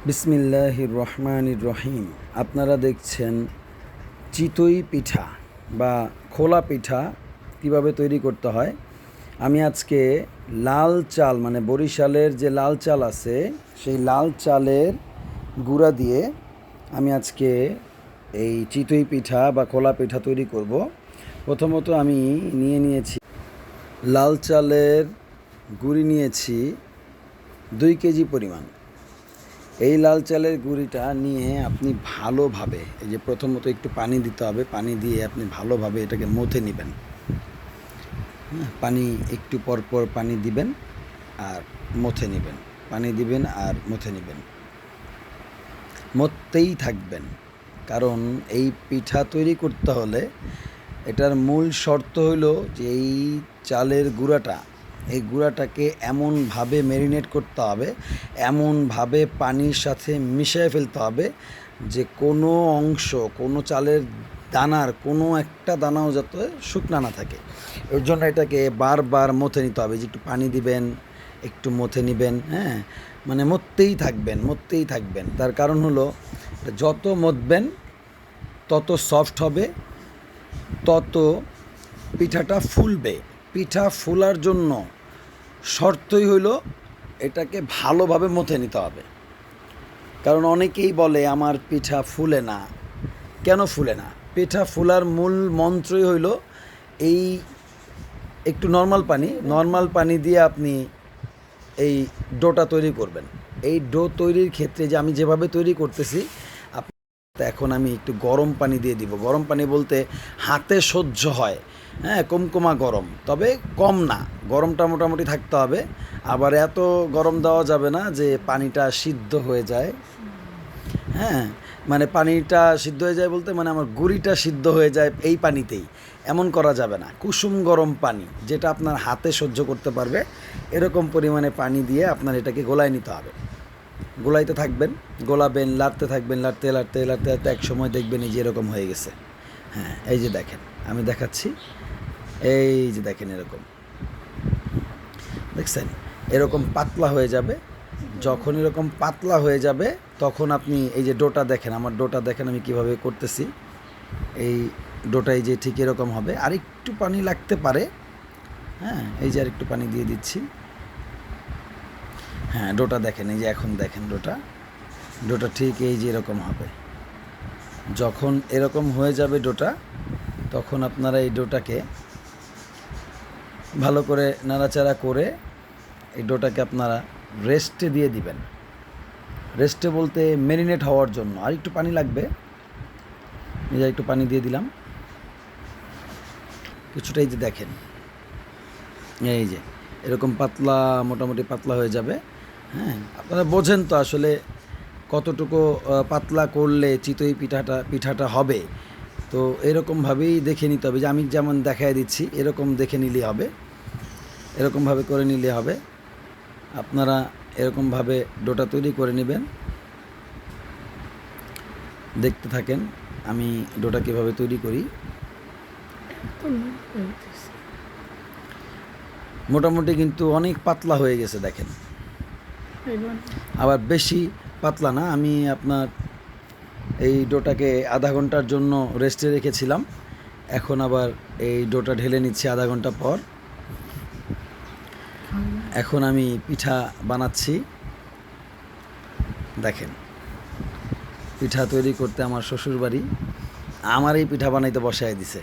বিসমিল্লাহির রহমানির রহিম। আপনারা দেখছেন চিতই পিঠা বা খোলা পিঠা কিভাবে তৈরি করতে হয়। আমি আজকে লাল চাল মানে বরিশালের যে লাল চাল আছে সেই লাল চালের গুঁড়া দিয়ে আমি আজকে এই চিতই পিঠা বা খোলা পিঠা তৈরি করব। প্রথমত আমি নিয়েছি লাল চালের গুঁড়ি নিয়েছি 2 কেজি পরিমাণ। এই লাল চালের গুঁড়িটা নিয়ে আপনি ভালোভাবে এই যে প্রথমত একটু পানি দিতে হবে, পানি দিয়ে আপনি ভালোভাবে এটাকে মথে নেবেন। পানি একটু পরপর পানি দিবেন আর মথে নেবেন, পানি দিবেন আর মথে নেবেন, মথতেই থাকবেন। কারণ এই পিঠা তৈরি করতে হলে এটার মূল শর্ত হলো যে এই চালের গুঁড়াটা, এই গুঁড়াটাকে এমনভাবে ম্যারিনেট করতে হবে, এমনভাবে পানির সাথে মিশিয়ে ফেলতে হবে যে কোনো অংশ, কোনো চালের দানার কোনো একটা দানাও যাতে শুকনা না থাকে। এর জন্য এটাকে বারবার মথে নিতে হবে, যে একটু পানি দিবেন, একটু মথে নেবেন, হ্যাঁ, মানে মথতেই থাকবেন, মথতেই থাকবেন। তার কারণ হলো যত মথবেন তত সফট হবে, তত পিঠাটা ফুলবে। পিঠা ফোলার জন্য শর্তই হইল এটাকে ভালোভাবে মথে নিতে হবে। কারণ অনেকেই বলে আমার পিঠা ফুলে না। কেন ফুলে না? পিঠা ফোলার মূল মন্ত্রই হইল এই একটু নর্মাল পানি দিয়ে আপনি এই ডোটা তৈরি করবেন। এই ডো তৈরির ক্ষেত্রে যে আমি যেভাবে তৈরি করতেছি, এখন আমি একটু গরম পানি দিয়ে দিব। গরম পানি বলতে হাতে সহ্য হয়, হ্যাঁ, কমকমা গরম, তবে কম না, গরমটা মোটামুটি থাকতে হবে। আবার এত গরম দেওয়া যাবে না যে পানিটা সিদ্ধ হয়ে যায়, হ্যাঁ, মানে পানিটা সিদ্ধ হয়ে যায় বলতে মানে আমার গুঁড়িটা সিদ্ধ হয়ে যায় এই পানিতেই, এমন করা যাবে না। কুসুম গরম পানি, যেটা আপনার হাতে সহ্য করতে পারবে, এরকম পরিমাণে পানি দিয়ে আপনার এটাকে গোলায় নিতে হবে। গোলাইতে থাকবেন, গোলাবেন, লাড়তে থাকবেন, লাড়তে লাড়তে লাড়তে লাড়তে এক সময় দেখবেন এই যে এরকম হয়ে গেছে। হ্যাঁ, এই যে দেখেন, আমি দেখাচ্ছি, এই যে দেখেন, এরকম দেখছেন, এরকম পাতলা হয়ে যাবে। যখন এরকম পাতলা হয়ে যাবে তখন আপনি এই যে ডোটা দেখেন, আমার ডোটা দেখেন আমি কিভাবে করতেছি। এই ডোটাই যে ঠিক এরকম হবে, আর একটু পানি লাগতে পারে, হ্যাঁ, এই যে আর একটু পানি দিয়ে দিচ্ছি। হ্যাঁ, ডোটা দেখেন, এই যে এখন দেখেন ডোটা ঠিক এই যে এরকম হবে। যখন এরকম হয়ে যাবে ডোটা, তখন আপনারা এই ডোটাকে ভালো করে নাড়াচাড়া করে এই ডোটাকে আপনারা রেস্টে দিয়ে দিবেন। রেস্টে বলতে ম্যারিনেট হওয়ার জন্য আর একটু পানি লাগবে। এই যে একটু পানি দিয়ে দিলাম কিছুটা, এই যে দেখেন, এই যে এরকম পাতলা, মোটামুটি পাতলা হয়ে যাবে। হ্যাঁ, আপনারা বোঝেন তো আসলে কতটুকু পাতলা করলে চিতই পিঠাটা হবে। তো এরকমভাবেই দেখে নিতে হবে, যে আমি যেমন দেখায় দিচ্ছি এরকম দেখে নিলে হবে, এরকমভাবে করে নিলে হবে। আপনারা এরকমভাবে ডোটা তৈরি করে নেবেন। দেখতে থাকেন আমি ডোটা কীভাবে তৈরি করি। মোটামুটি কিন্তু অনেক পাতলা হয়ে গেছে দেখেন, আবার বেশি পাতলা না। আমি আপনার এই ডোটাকে আধা ঘন্টার জন্য রেস্টে রেখেছিলাম, এখন আবার এই ডোটা ঢেলে নিচ্ছি আধা ঘন্টা পর। এখন আমি পিঠা বানাচ্ছি। দেখেন, পিঠা তৈরি করতে আমার শ্বশুরবাড়ি আমার এই পিঠা বানাইতে বসায় দিছে।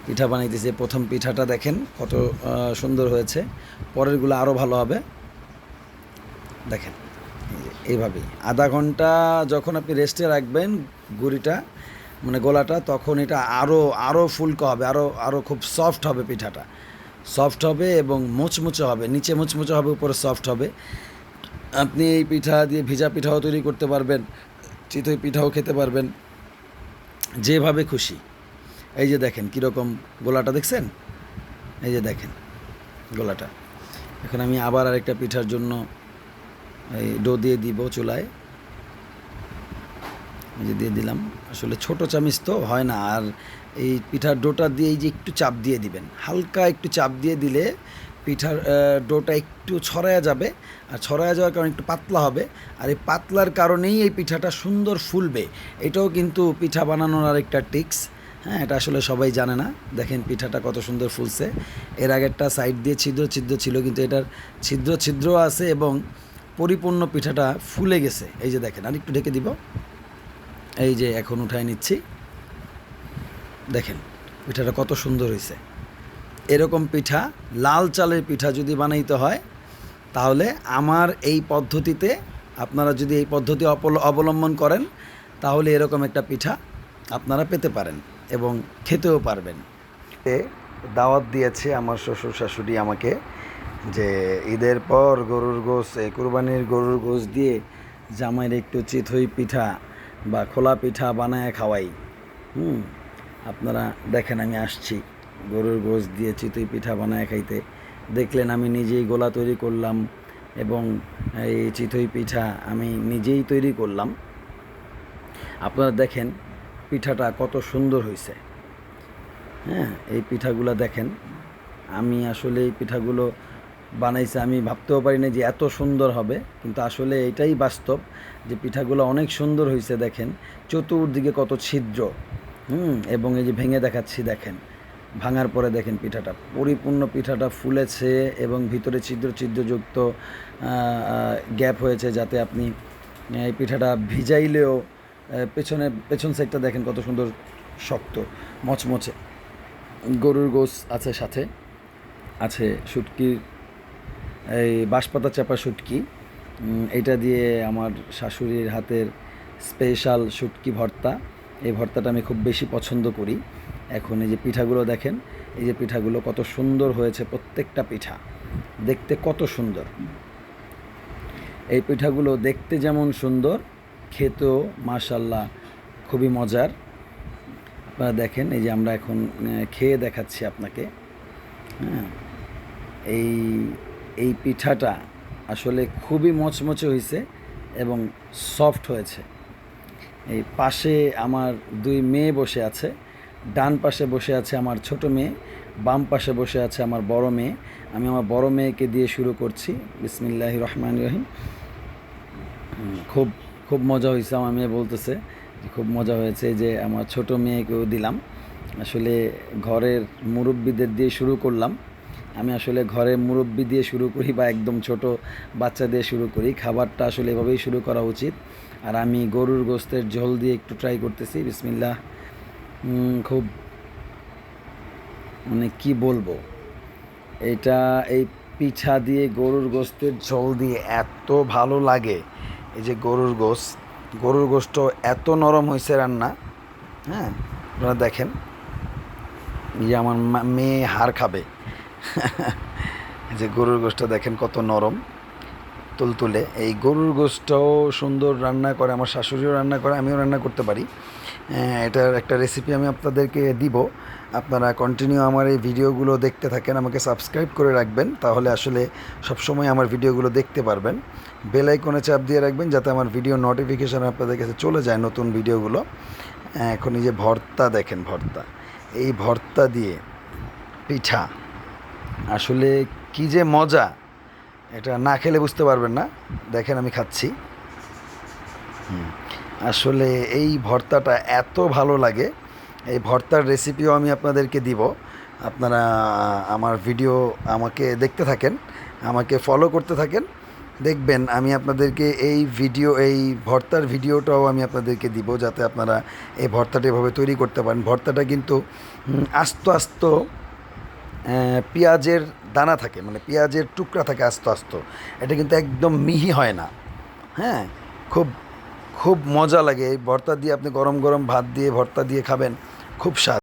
পিঠা বানাইতেছে, প্রথম পিঠাটা দেখেন কত সুন্দর হয়েছে, পরেরগুলো আরও ভালো হবে। দেখেন এইভাবেই আধা ঘন্টা যখন আপনি রেস্টে রাখবেন গুঁড়িটা মানে গোলাটা, তখন এটা আরও ফুলকো হবে, আরও খুব সফট হবে। পিঠাটা সফট হবে এবং মুচমুচে হবে, নিচে মুচমুচে হবে, উপরে সফট হবে। আপনি এই পিঠা দিয়ে ভিজা পিঠাও তৈরি করতে পারবেন, চিতই পিঠাও খেতে পারবেন, যেভাবে খুশি। এই যে দেখেন কীরকম গোলাটা দেখছেন, এই যে দেখেন গোলাটা। এখন আমি আবার আরেকটা পিঠার জন্য এই ডো দিয়ে দিব চুলায়, এই যে দিয়ে দিলাম। আসলে ছোট চামিচ তো হয় না, আর এই পিঠার ডোটা দিয়ে এই যে একটু চাপ দিয়ে দিবেন, হালকা একটু চাপ দিয়ে দিলে পিঠার ডোটা একটু ছড়ায়া যাবে, আর ছড়ায়া যাওয়ার কারণে একটু পাতলা হবে, আর এই পাতলার কারণেই এই পিঠাটা সুন্দর ফুলবে। এটাও কিন্তু পিঠা বানানোর আরেকটা টিক্স। হ্যাঁ, এটা আসলে সবাই জানে না। দেখেন পিঠাটা কত সুন্দর ফুলছে। এর আগেরটা সাইড দিয়ে ছিদ্র ছিদ্র ছিল, কিন্তু এটার ছিদ্র ছিদ্রও আছে এবং পরিপূর্ণ পিঠাটা ফুলে গেছে। এই যে দেখেন, আর একটু ঢেকে দিব। এই যে এখন উঠায় নিচ্ছি, দেখেন পিঠাটা কত সুন্দর হয়েছে। এরকম পিঠা, লাল চালের পিঠা যদি বানাইতে হয়, তাহলে আমার এই পদ্ধতিতে, আপনারা যদি এই পদ্ধতি অবলম্বন করেন, তাহলে এরকম একটা পিঠা আপনারা পেতে পারেন এবং খেতেও পারবেন। দাওয়াত দিয়েছে আমার শ্বশুর শাশুড়ি আমাকে, যে ঈদের পর গরুর গোশ, কুরবানির গরুর গোশ দিয়ে জামাইয়ের একটু চিতই পিঠা বা খোলা পিঠা বানায় খাওয়াই। আপনারা দেখেন, আমি আসছি গরুর গোশ দিয়ে চিতই পিঠা বানায় খাইতে। দেখলেন আমি নিজেই গোলা তৈরি করলাম এবং এই চিতই পিঠা আমি নিজেই তৈরি করলাম। আপনারা দেখেন পিঠাটা কত সুন্দর হয়েছে। হ্যাঁ, এই পিঠাগুলো দেখেন, আমি আসলে এই পিঠাগুলো বানাইছে, আমি ভাবতেও পারি না যে এত সুন্দর হবে, কিন্তু আসলে এটাই বাস্তব যে পিঠাগুলো অনেক সুন্দর হয়েছে। দেখেন চতুর্দিকে কত ছিদ্র, এবং এই যে ভেঙে দেখাচ্ছি, দেখেন ভাঙার পরে দেখেন পিঠাটা পরিপূর্ণ, পিঠাটা ফুলেছে এবং ভিতরে ছিদ্র ছিদ্রযুক্ত গ্যাপ হয়েছে, যাতে আপনি এই পিঠাটা ভিজাইলেও পেছন সাইডটা দেখেন কত সুন্দর শক্ত মচমচে। গরুর গোশ আছে, সাথে আছে শুটকির, এই বাঁশপাতা চাপা শুটকি। এটা দিয়ে আমার শাশুড়ির হাতের স্পেশাল শুটকি ভর্তা। এই ভর্তাটা আমি খুব বেশি পছন্দ করি। এখন এই যে পিঠাগুলো দেখেন, এই যে পিঠাগুলো কত সুন্দর হয়েছে, প্রত্যেকটা পিঠা দেখতে কত সুন্দর। এই পিঠাগুলো দেখতে যেমন সুন্দর, খেতেও মাশাল্লাহ খুবই মজার। আপনারা দেখেন, এই যে আমরা এখন খেয়ে দেখাচ্ছি আপনাকে। হ্যাঁ, এই পিঠাটা আসলে খুবই মচমচে হয়েছে এবং সফট হয়েছে। এই পাশে আমার দুই মেয়ে বসে আছে, ডান পাশে বসে আছে আমার ছোট মেয়ে, বাম পাশে বসে আছে আমার বড় মেয়ে। আমি আমার বড় মেয়েকে দিয়ে শুরু করছি, বিসমিল্লাহির রহমানির রহিম। খুব খুব মজা হয়েছে। আমার মেয়ে বলতেছে খুব মজা হয়েছে, যে আমার ছোট মেয়েকেও দিলাম। আসলে ঘরের মুরব্বিদের দিয়ে শুরু করলাম। আমি আসলে ঘরে মুরব্বি দিয়ে শুরু করি বা একদম ছোট বাচ্চা দিয়ে শুরু করি। খাবারটা আসলে এভাবেই শুরু করা উচিত। আর আমি গরুর গোশতের ঝোল দিয়ে একটু ট্রাই করতেছি, বিসমিল্লাহ। খুব, মানে কি বলবো, এটা এই পিঠা দিয়ে গরুর গোশতের ঝোল দিয়ে এত ভালো লাগে। এই যে গরুর গোশটাও এত নরম হয়েছে রান্না। হ্যাঁ, আপনারা দেখেন, যে আমার মেয়ে হাড় খাবে। যে গরুর গোশটা দেখেন কত নরম তুলতুলে। এই গরুর গোশটাও সুন্দর রান্না করে আমার শাশুড়িও রান্না করে, আমিও রান্না করতে পারি। এটার একটা রেসিপি আমি আপনাদেরকে দিব। আপনারা কন্টিনিউ আমার এই ভিডিওগুলো দেখতে থাকেন, আমাকে সাবস্ক্রাইব করে রাখবেন, তাহলে আসলে সবসময় আমার ভিডিওগুলো দেখতে পারবেন। বেল আইকনে চাপ দিয়ে রাখবেন, যাতে আমার ভিডিও নোটিফিকেশান আপনাদের কাছে চলে যায়, নতুন ভিডিওগুলো। এখন এই যে ভর্তা দেখেন, ভর্তা, এই ভর্তা দিয়ে পিঠা আসলে কী যে মজা, এটা না খেলে বুঝতে পারবেন না। দেখেন আমি খাচ্ছি। আসলে এই ভর্তাটা এত ভালো লাগে। এই ভর্তার রেসিপিও আমি আপনাদেরকে দিব। আপনারা আমার ভিডিও আমাকে দেখতে থাকেন, আমাকে ফলো করতে থাকেন, দেখবেন আমি আপনাদেরকে এই ভর্তার ভিডিওটাও আমি আপনাদেরকে দিব, যাতে আপনারা এই ভর্তাটা এভাবে তৈরি করতে পারেন। ভর্তাটা কিন্তু আস্ত আস্ত পেঁয়াজের দানা থাকে, মানে পেঁয়াজের টুকরা থাকে আস্ত আস্ত। এটা কিন্তু একদম মিহি হয় না। হ্যাঁ, খুব খুব মজা লাগে এই ভর্তা দিয়ে। আপনি গরম গরম ভাত দিয়ে ভর্তা দিয়ে খাবেন, খুব স্বাদ।